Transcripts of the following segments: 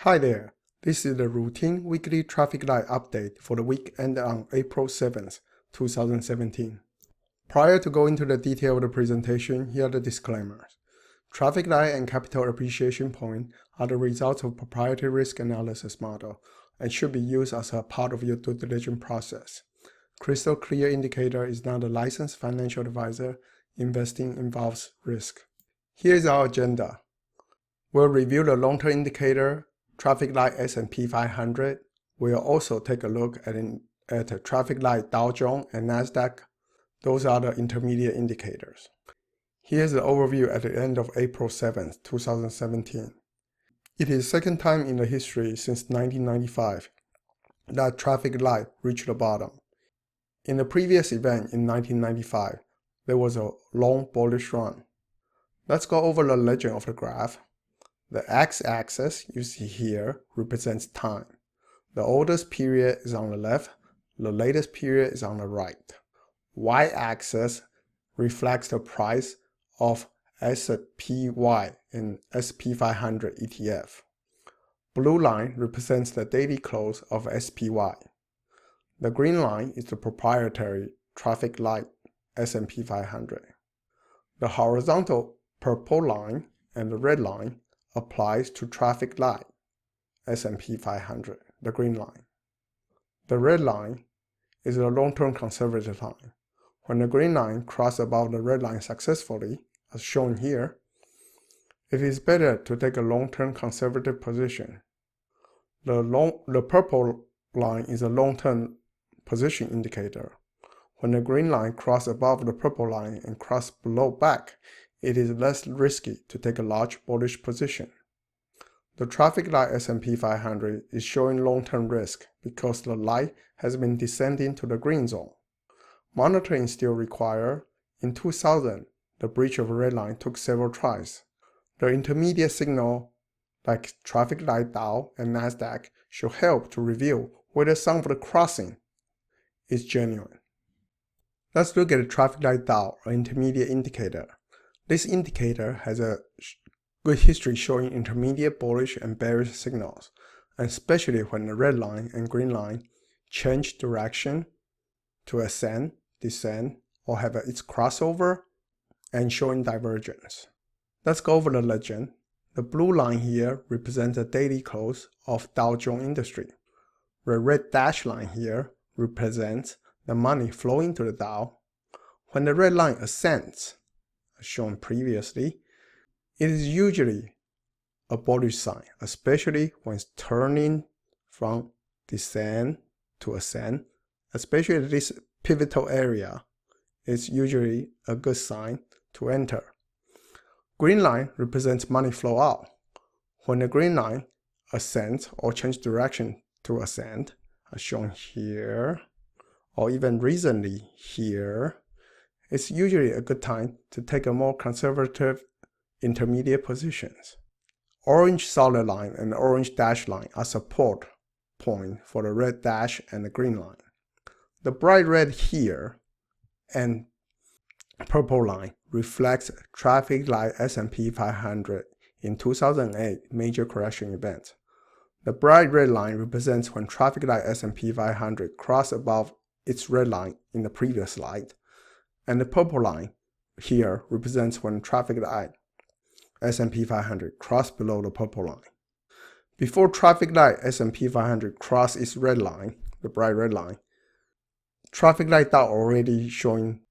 Hi there, this is the routine weekly traffic light update for the week ended on April 7th, 2017. Prior to going into the detail of the presentation, here are the disclaimers. Traffic light and capital appreciation point are the results of proprietary risk analysis model and should be used as a part of your due diligence process. Crystal Clear Indicator is not a licensed financial advisor. Investing involves risk. Here's our agenda. We'll review the long-term indicator, traffic light S&P 500. We'll also take a look at traffic light Dow Jones and Nasdaq. Those are the intermediate indicators. Here's the overview at the end of April 7th, 2017. It is the second time in the history since 1995 that traffic light reached the bottom. In the previous event in 1995, there was a long bullish run. Let's go over the legend of the graph. The x-axis you see here represents time. The oldest period is on the left, the latest period is on the right. Y-axis reflects the price of SPY and SP 500 ETF. Blue line represents the daily close of SPY. The green line is the proprietary traffic light S&P 500. The horizontal purple line and the red line applies to traffic light S&P 500, the green line. The red line is the long-term conservative line. When the green line crosses above the red line successfully, as shown here, it is better to take a long-term conservative position. The purple line is a long-term position indicator. When the green line crosses above the purple line and crosses below back, it is less risky to take a large bullish position. The traffic light S&P 500 is showing long-term risk because the light has been descending to the green zone. Monitoring is still required. In 2000, the breach of the red line took several tries. The intermediate signal, like traffic light Dow and Nasdaq, should help to reveal whether some of the crossing is genuine. Let's look at the traffic light Dow, an intermediate indicator. This indicator has a good history showing intermediate bullish and bearish signals, especially when the red line and green line change direction to ascend, descend, or have its crossover and showing divergence. Let's go over the legend. The blue line here represents the daily close of Dow Jones Industry. The red dashed line here represents the money flowing to the Dow. When the red line ascends, as shown previously, it is usually a bullish sign, especially when it's turning from descend to ascend. Especially this pivotal area is usually a good sign to enter. Green line represents money flow out. When the green line ascends or changes direction to ascend, as shown here, or even recently here, it's usually a good time to take a more conservative intermediate positions. Orange solid line and orange dash line are support point for the red dash and the green line. The bright red here and purple line reflects traffic light S&P 500 in 2008 major correction event. The bright red line represents when traffic light S&P 500 crossed above its red line in the previous slide, and the purple line here represents when traffic light S&P 500 crossed below the purple line. Before traffic light S&P 500 crossed its red line, the bright red line, traffic light Dow already showing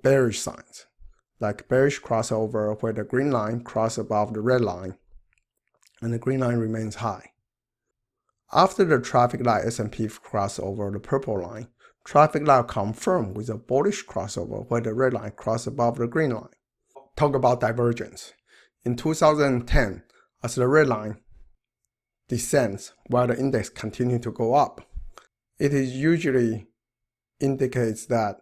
bearish signs, like bearish crossover where the green line crosses above the red line and the green line remains high. After the traffic light S&P crosses over the purple line, traffic light confirmed with a bullish crossover where the red line crosses above the green line. Talk about divergence. In 2010, as the red line descends while the index continues to go up, it is usually indicates that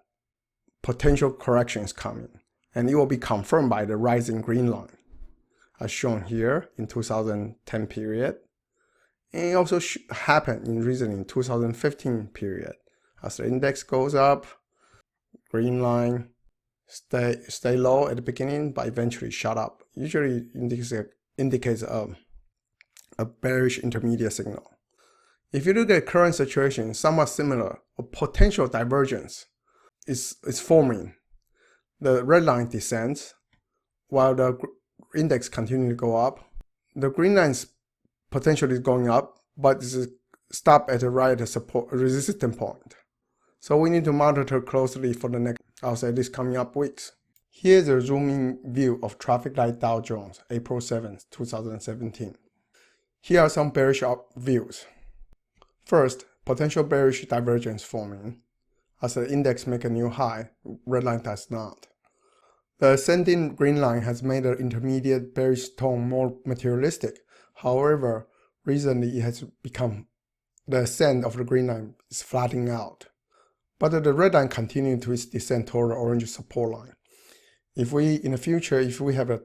potential correction is coming, and it will be confirmed by the rising green line, as shown here in 2010 period. And it also happened in recently in 2015 period. As the index goes up, green line stay low at the beginning, but eventually shot up. Usually indicates a a bearish intermediate signal. If you look at current situation, somewhat similar, a potential divergence is forming. The red line descends while the index continues to go up. The green line is potentially going up, but is stopped at the right support resistance point. So we need to monitor closely for the next, I'll say, this coming up weeks. Here's a zoom-in view of traffic light Dow Jones, April 7th, 2017. Here are some bearish views. First, potential bearish divergence forming. As the index makes a new high, red line does not. The ascending green line has made the intermediate bearish tone more materialistic. However, recently it has become the ascent of the green line is flattening out. But the red line continues to its descent toward the orange support line. If we, in the future, if we have a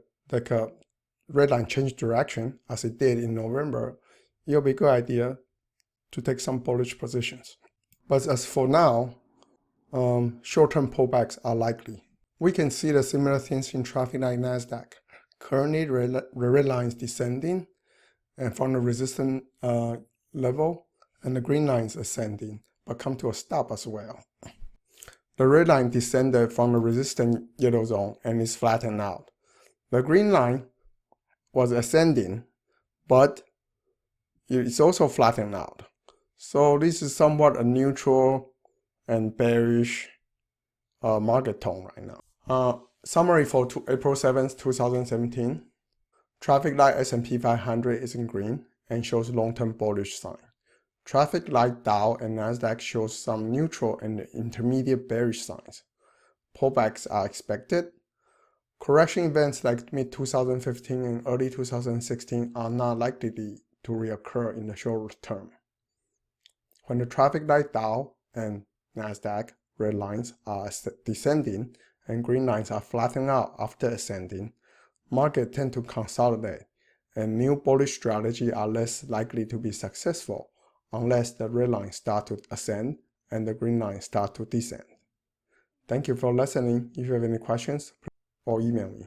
red line change direction, as it did in November, it'll be a good idea to take some bullish positions. But as for now, short-term pullbacks are likely. We can see the similar things in traffic like Nasdaq. Currently, the red line is descending and from the resistance level, and the green line is ascending, but come to a stop as well. The red line descended from the resistance yellow zone and is flattened out. The green line was ascending, but it's also flattened out. So this is somewhat a neutral and bearish market tone right now. Summary for April 7th, 2017. Traffic light S&P 500 is in green and shows long-term bullish sign. Traffic light Dow and Nasdaq shows some neutral and intermediate bearish signs. Pullbacks are expected. Correction events like mid-2015 and early 2016 are not likely to reoccur in the short term. When the traffic light Dow and Nasdaq red lines are descending and green lines are flattening out after ascending, markets tend to consolidate, and new bullish strategies are less likely to be successful unless the red line starts to ascend and the green line starts to descend. Thank you for listening. If you have any questions, or email me.